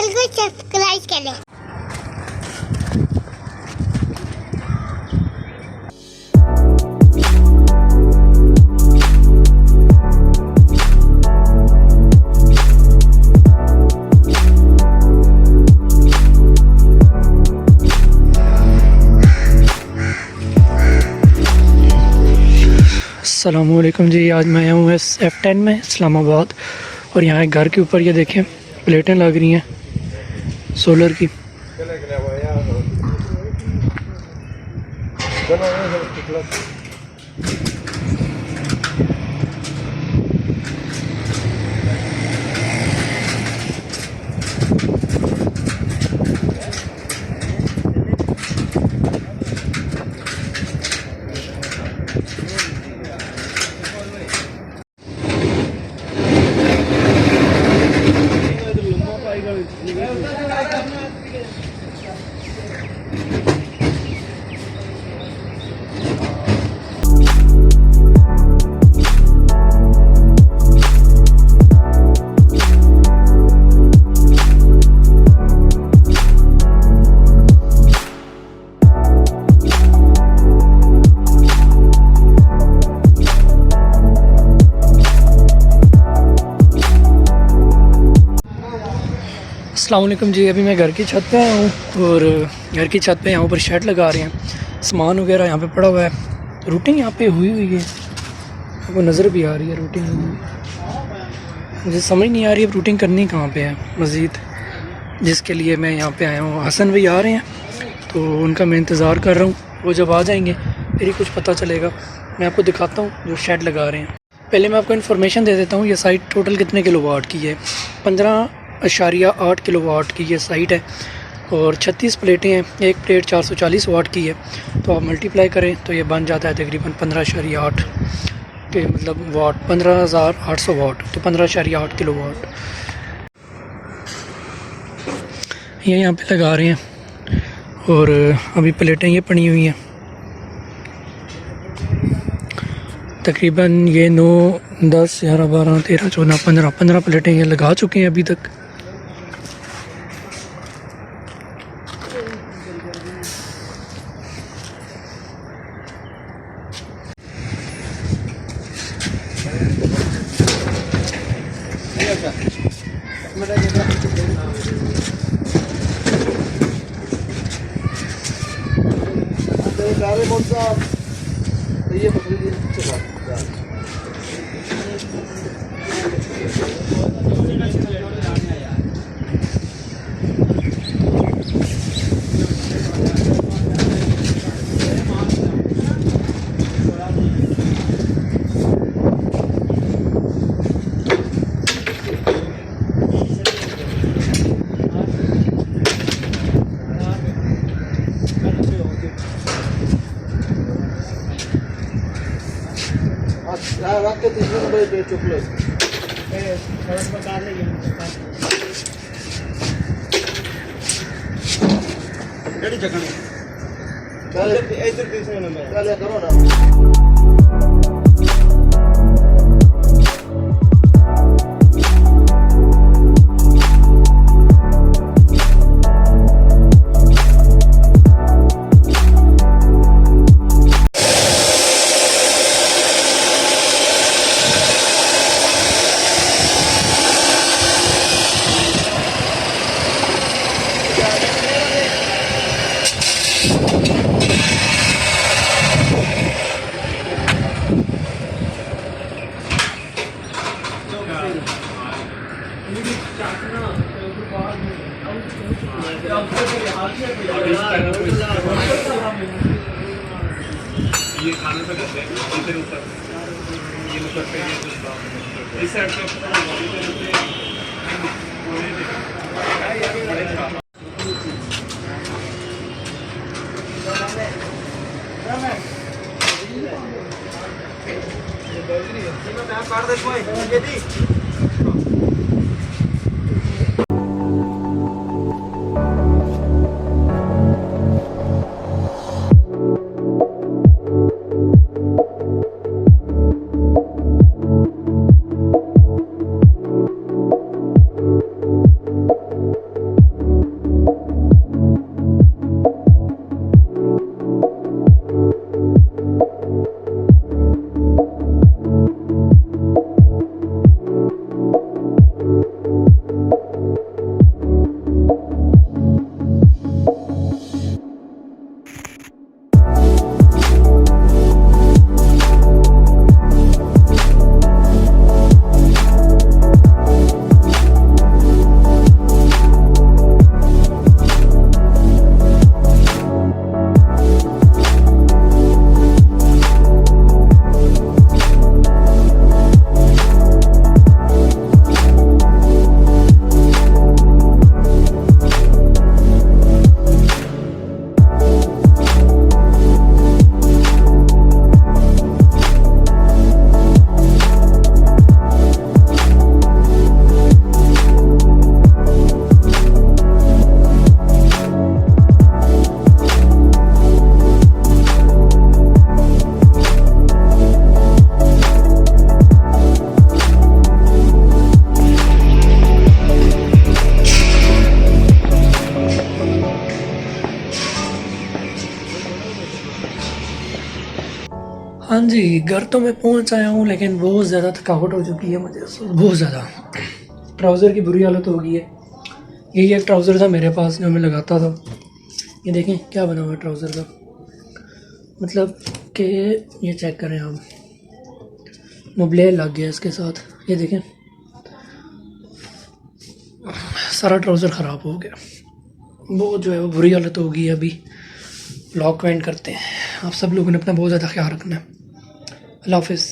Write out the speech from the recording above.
Channel को subscribe करें। अस्सलामुअलैकुम जी। आज मैं आया हूँ F10 में इस्लामाबाद और यहाँ घर के ऊपर ये देखें प्लेटें लग रही हैं सोलर की। अस्सलाम वालेकुम जी। अभी मैं घर की छत पे आया हूँ और घर की छत पे यहाँ ऊपर शेड लगा रहे हैं। सामान वगैरह यहाँ पे पड़ा हुआ है। रूटिंग यहाँ पे हुई है, आपको नज़र भी आ रही है रूटिंग। मुझे समझ नहीं आ रही है रूटिंग करनी कहाँ पे है मज़ीद, जिसके लिए मैं यहाँ पे आया हूँ। हसन भाई आ रहे हैं तो उनका मैं इंतज़ार कर रहा हूँ। वो जब आ जाएंगे फिर ही कुछ पता चलेगा। मैं आपको दिखाता हूँ जो शेड लगा रहे हैं। पहले मैं आपको इन्फॉर्मेशन दे देता हूँ। ये साइट टोटल कितने किलोवाट की है? 15.8 किलोवाट की ये साइट है और 36 प्लेटें हैं। एक प्लेट 440 वाट की है, तो आप मल्टीप्लाई करें तो ये बन जाता है तकरीबन 15.8 के मतलब वाट, 15,800 वाट, तो 15.8 किलोवाट ये यहाँ पे लगा रहे हैं। और अभी प्लेटें ये पड़ी हुई हैं तकरीबन ये 9, 10, 11, 12, 13, 14, 15 प्लेटें ये लगा चुके हैं अभी तक। ये खाने से करते हैं इधर ऊपर ये ऊपर पे ये इस साइड पे हाँ जी, घर तो मैं पहुंच आया हूँ, लेकिन बहुत ज़्यादा थकावट हो चुकी है मुझे, बहुत ज़्यादा। ट्राउज़र की बुरी हालत हो गई है। यही एक ट्राउज़र था मेरे पास जो मैं लगाता था। ये देखें क्या बना हुआ है ट्राउज़र का, मतलब कि ये चेक करें आप, मोबलेल लग गया इसके साथ। ये देखें सारा ट्राउज़र ख़राब हो गया, बहुत जो है वो बुरी हालत हो गई है। अभी ब्लॉग को एंड करते हैं। आप सब लोगों ने अपना बहुत ज़्यादा ख्याल रखना है। अल्लाह हाफ़िज़।